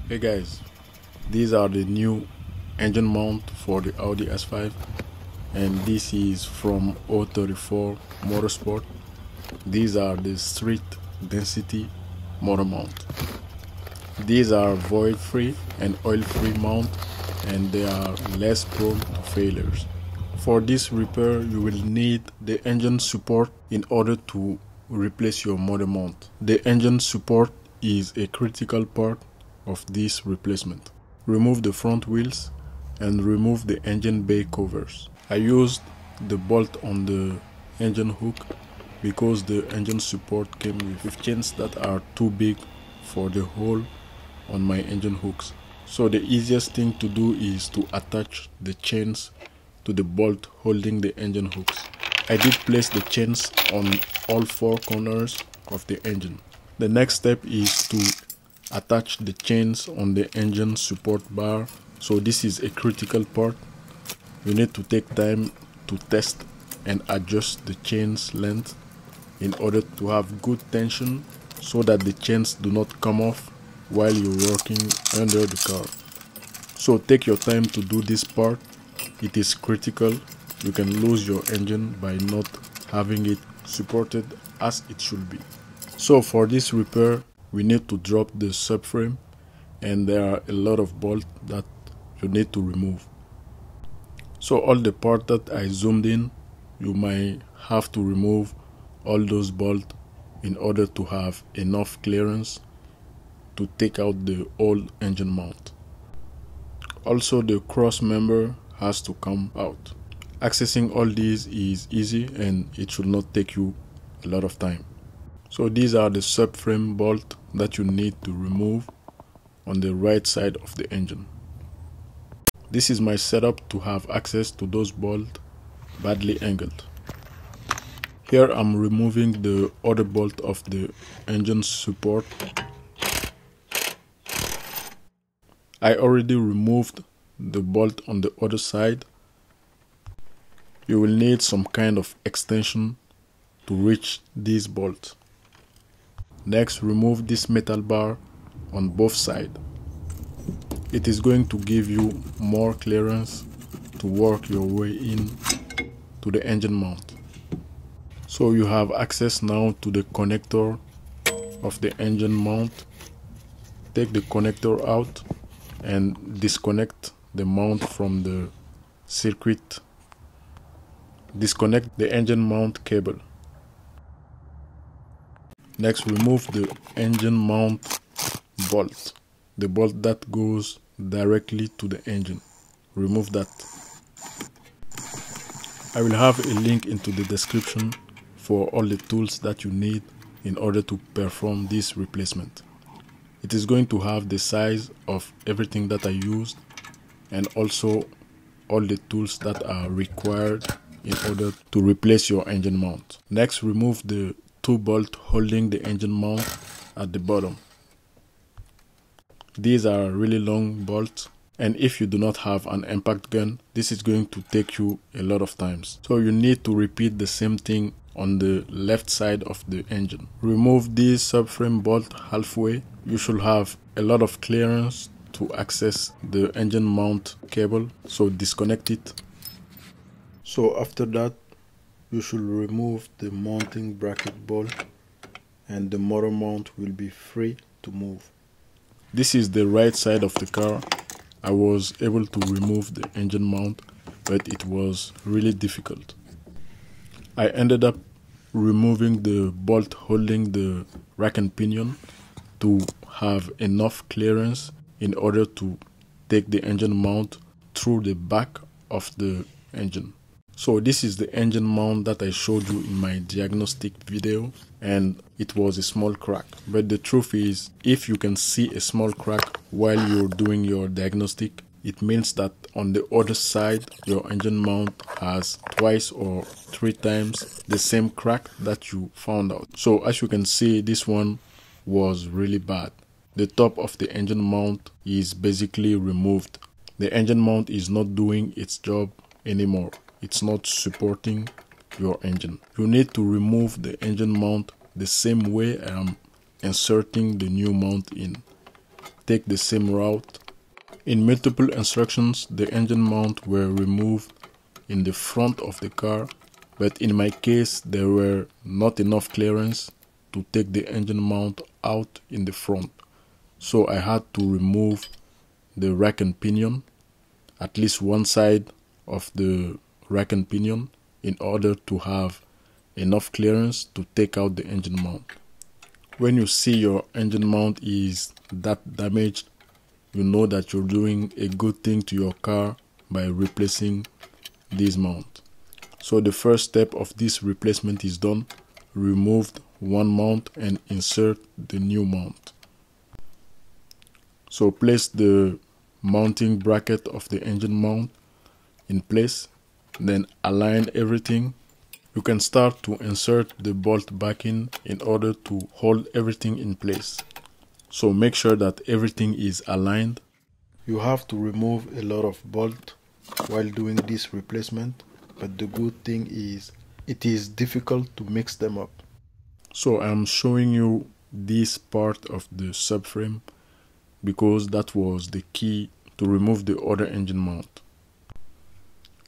Hey guys, these are the new engine mount for the Audi S5, and this is from 034 Motorsport. These are the street density motor mount. These are void free and oil free mount, and they are less prone to failures. For this repair you will need the engine support in order to replace your motor mount. The engine support is a critical part of this replacement. Remove the front wheels and remove the engine bay covers. I used the bolt on the engine hook because the engine support came with chains that are too big for the hole on my engine hooks. So the easiest thing to do is to attach the chains to the bolt holding the engine hooks. I did place the chains on all four corners of the engine. The next step is to attach the chains on the engine support bar. So this is a critical part. You need to take time to test and adjust the chains length in order to have good tension so that the chains do not come off while you're working under the car. So take your time to do this part. It is critical. You can lose your engine by not having it supported as it should be. So for this repair we need to drop the subframe, and there are a lot of bolts that you need to remove. So all the part that I zoomed in, you might have to remove all those bolts in order to have enough clearance to take out the old engine mount. Also the cross member has to come out. Accessing all these is easy and it should not take you a lot of time. So these are the subframe bolt that you need to remove on the right side of the engine. This is my setup to have access to those bolts badly angled. Here I'm removing the other bolt of the engine support. I already removed the bolt on the other side. You will need some kind of extension to reach these bolts. Next, remove this metal bar on both sides. It is going to give you more clearance to work your way in to the engine mount. So you have access now to the connector of the engine mount. Take the connector out and disconnect the mount from the circuit. Disconnect the engine mount cable. Next, remove the engine mount bolt, the bolt that goes directly to the engine. Remove that. I will have a link into the description for all the tools that you need in order to perform this replacement. It is going to have the size of everything that I used and also all the tools that are required in order to replace your engine mount. Next, remove the two bolts holding the engine mount at the bottom. These are really long bolts, and if you do not have an impact gun, this is going to take you a lot of times. So you need to repeat the same thing on the left side of the engine. Remove this subframe bolt halfway. You should have a lot of clearance to access the engine mount cable, so disconnect it. So after that, you should remove the mounting bracket bolt and the motor mount will be free to move. This is the right side of the car. I was able to remove the engine mount, but it was really difficult. I ended up removing the bolt holding the rack and pinion to have enough clearance in order to take the engine mount through the back of the engine. So this is the engine mount that I showed you in my diagnostic video, and it was a small crack. But the truth is, if you can see a small crack while you're doing your diagnostic, it means that on the other side your engine mount has twice or three times the same crack that you found out. So as you can see, this one was really bad. The top of the engine mount is basically removed. The engine mount is not doing its job anymore. It's not supporting your engine. You need to remove the engine mount the same way I'm inserting the new mount in. take the same route. In multiple instructions, the engine mount were removed in the front of the car, but in my case there were not enough clearance to take the engine mount out in the front. So I had to remove the rack and pinion, at least one side of the rack and pinion, in order to have enough clearance to take out the engine mount. When you see your engine mount is that damaged, you know that you're doing a good thing to your car by replacing this mount. So the first step of this replacement is done. Remove one mount and insert the new mount. So place the mounting bracket of the engine mount in place, then align everything. You can start to insert the bolt back in order to hold everything in place. So make sure that everything is aligned. You have to remove a lot of bolt while doing this replacement, but the good thing is it is difficult to mix them up. So I'm showing you this part of the subframe because that was the key to remove the other engine mount.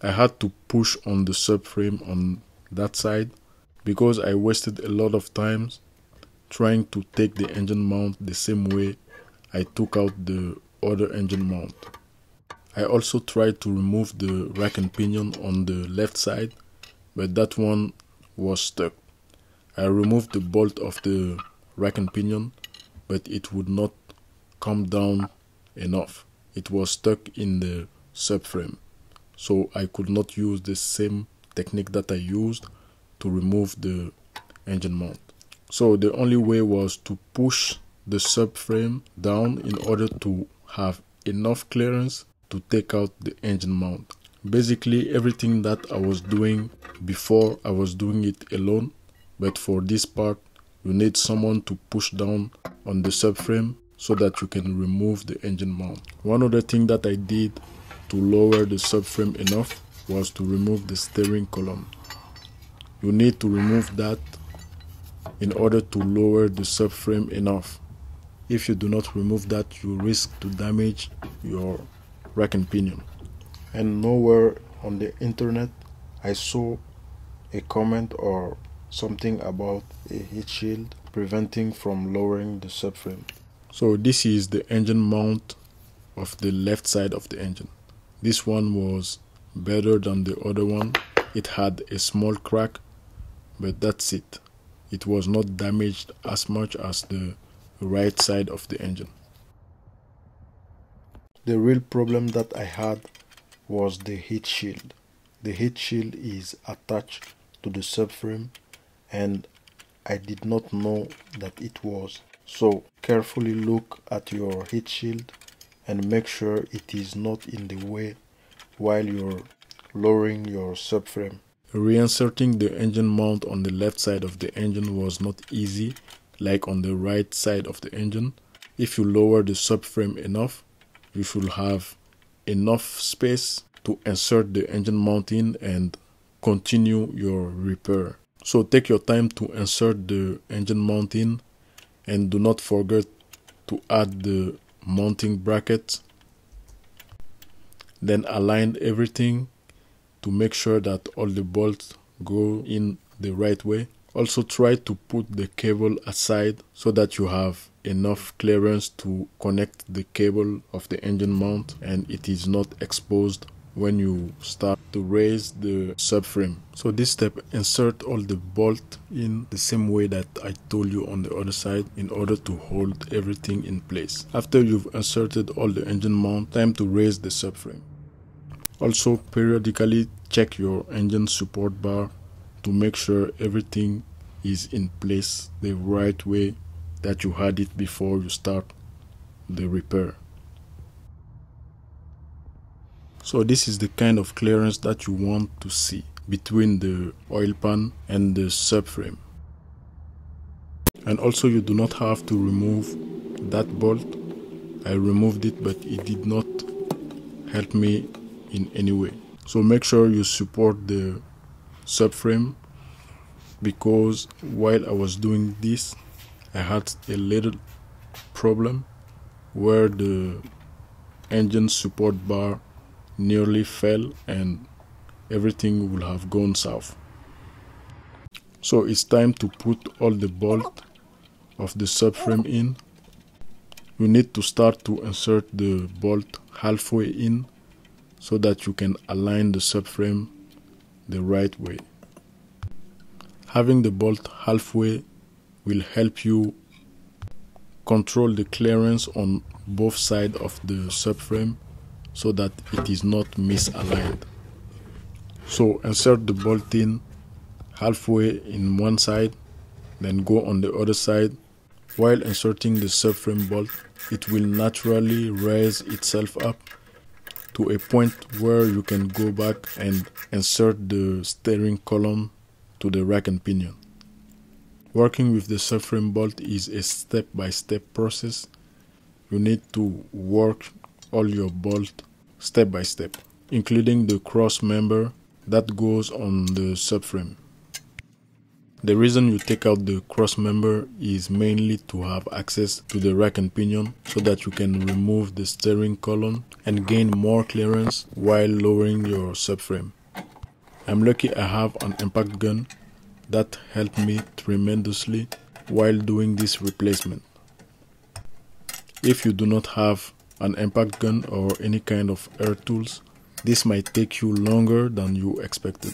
I had to push on the subframe on that side because I wasted a lot of times trying to take the engine mount the same way I took out the other engine mount. I also tried to remove the rack and pinion on the left side, but that one was stuck. I removed the bolt of the rack and pinion, but it would not come down enough. It was stuck in the subframe, so I could not use the same technique that I used to remove the engine mount. So the only way was to push the subframe down in order to have enough clearance to take out the engine mount. Basically everything that I was doing before, I was doing it alone, but for this part you need someone to push down on the subframe so that you can remove the engine mount. One other thing that I did to lower the subframe enough was to remove the steering column. You need to remove that in order to lower the subframe enough. If you do not remove that, you risk to damage your rack and pinion. And nowhere on the internet I saw a comment or something about a heat shield preventing from lowering the subframe. So this is the engine mount of the left side of the engine. This one was better than the other one. It had a small crack, but that's it. It was not damaged as much as the right side of the engine. The real problem that I had was the heat shield. The heat shield is attached to the subframe and I did not know that it was. So carefully look at your heat shield and make sure it is not in the way while you're lowering your subframe. Reinserting the engine mount on the left side of the engine was not easy like on the right side of the engine. If you lower the subframe enough, you should have enough space to insert the engine mount in and continue your repair. So take your time to insert the engine mount in and do not forget to add the mounting bracket. Then align everything to make sure that all the bolts go in the right way. Also try to put the cable aside so that you have enough clearance to connect the cable of the engine mount and it is not exposed when you start to raise the subframe. So this step, insert all the bolt in the same way that I told you on the other side in order to hold everything in place. After you've inserted all the engine mount, time to raise the subframe. Also periodically check your engine support bar to make sure everything is in place the right way that you had it before you start the repair. So this is the kind of clearance that you want to see between the oil pan and the subframe. And also you do not have to remove that bolt. I removed it, but it did not help me in any way. So make sure you support the subframe, because while I was doing this I had a little problem where the engine support bar nearly fell and everything will have gone south. So it's time to put all the bolt of the subframe in. You need to start to insert the bolt halfway in so that you can align the subframe the right way. Having the bolt halfway will help you control the clearance on both sides of the subframe so that it is not misaligned. So insert the bolt in halfway in one side, then go on the other side. While inserting the subframe bolt, it will naturally raise itself up to a point where you can go back and insert the steering column to the rack and pinion. Working with the subframe bolt is a step-by-step process. You need to work all your bolt step by step, including the cross member that goes on the subframe. The reason you take out the cross member is mainly to have access to the rack and pinion so that you can remove the steering column and gain more clearance while lowering your subframe. I'm lucky I have an impact gun that helped me tremendously while doing this replacement. If you do not have an impact gun or any kind of air tools, this might take you longer than you expected.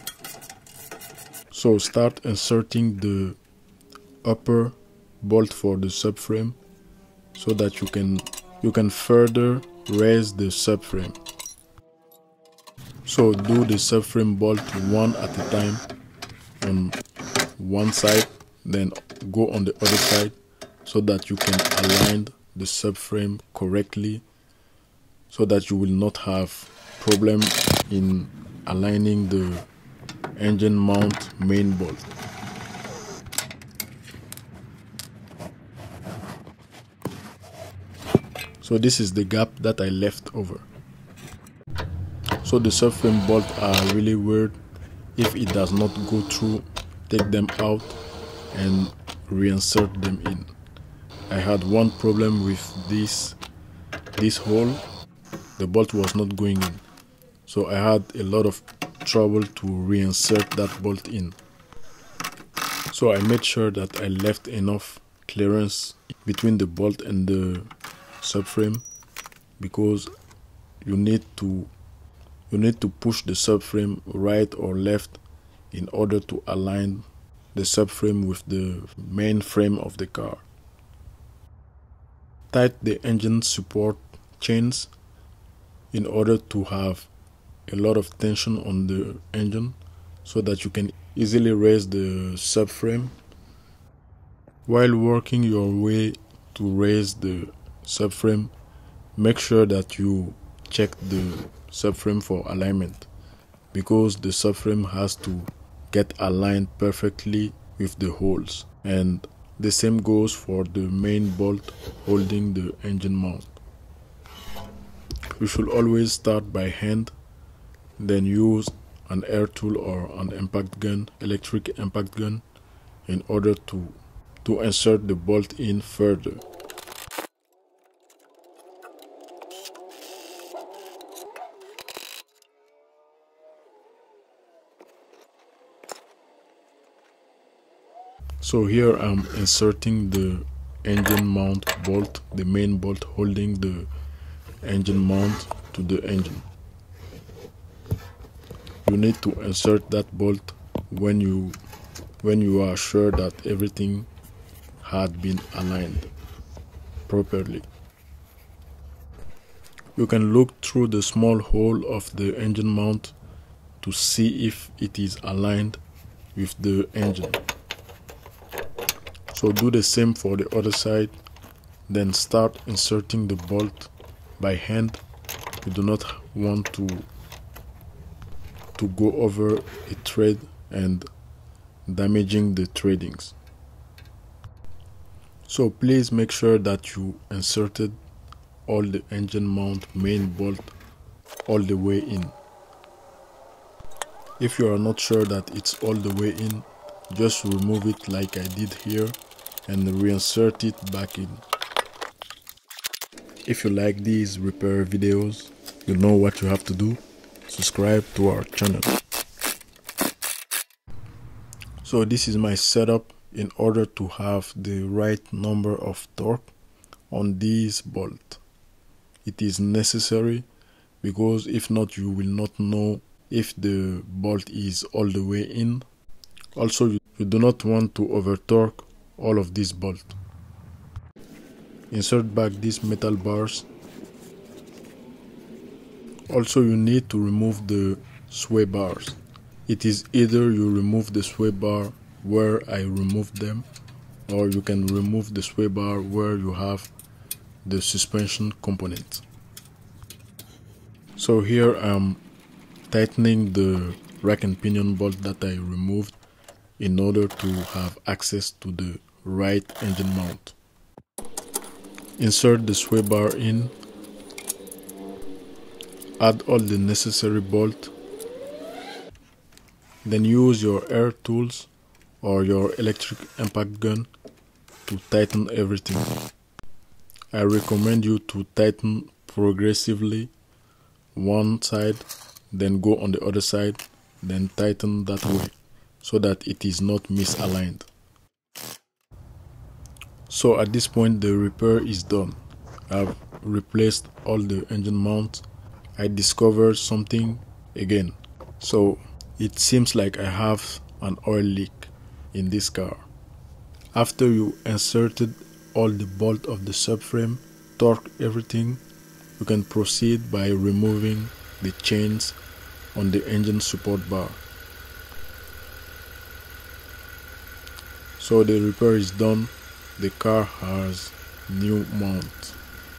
So start inserting the upper bolt for the subframe so that you can further raise the subframe. So do the subframe bolt one at a time on one side, then go on the other side so that you can align the subframe correctly so that you will not have problem in aligning the engine mount main bolt. So this is the gap that I left over. So the subframe bolts are really weird. If it does not go through, take them out and reinsert them in. I had one problem with this hole. The bolt was not going in, so I had a lot of trouble to reinsert that bolt in. So I made sure that I left enough clearance between the bolt and the subframe, because you need to push the subframe right or left in order to align the subframe with the main frame of the car. Tighten the engine support chains in order to have a lot of tension on the engine so that you can easily raise the subframe. While working your way to raise the subframe, make sure that you check the subframe for alignment, because the subframe has to get aligned perfectly with the holes, and the same goes for the main bolt holding the engine mount. You should always start by hand, then use an air tool or an impact gun, electric impact gun, in order to insert the bolt in further. So here I'm inserting the engine mount bolt, the main bolt holding the engine mount to the engine. You need to insert that bolt when you are sure that everything had been aligned properly. You can look through the small hole of the engine mount to see if it is aligned with the engine. So do the same for the other side, then start inserting the bolt by hand. You do not want to go over a thread and damaging the threadings. So please make sure that you inserted all the engine mount main bolt all the way in. If you are not sure that it's all the way in, just remove it like I did here and reinsert it back in. If you like these repair videos, you know what you have to do. Subscribe to our channel. So this is my setup in order to have the right number of torque on this bolt. It is necessary because if not, you will not know if the bolt is all the way in. Also, you do not want to over torque all of this bolt. Insert back these metal bars. Also, you need to remove the sway bars. It is either you remove the sway bar where I removed them, or you can remove the sway bar where you have the suspension component. So here I'm tightening the rack and pinion bolt that I removed in order to have access to the right engine mount. Insert the sway bar in, add all the necessary bolt, then use your air tools or your electric impact gun to tighten everything. I recommend you to tighten progressively, one side, then go on the other side, then tighten that way so that it is not misaligned. So at this point the repair is done. I've replaced all the engine mounts. I discovered something again. So it seems like I have an oil leak in this car. After you inserted all the bolt of the subframe, torque everything, you can proceed by removing the chains on the engine support bar. So the repair is done. The car has new mount.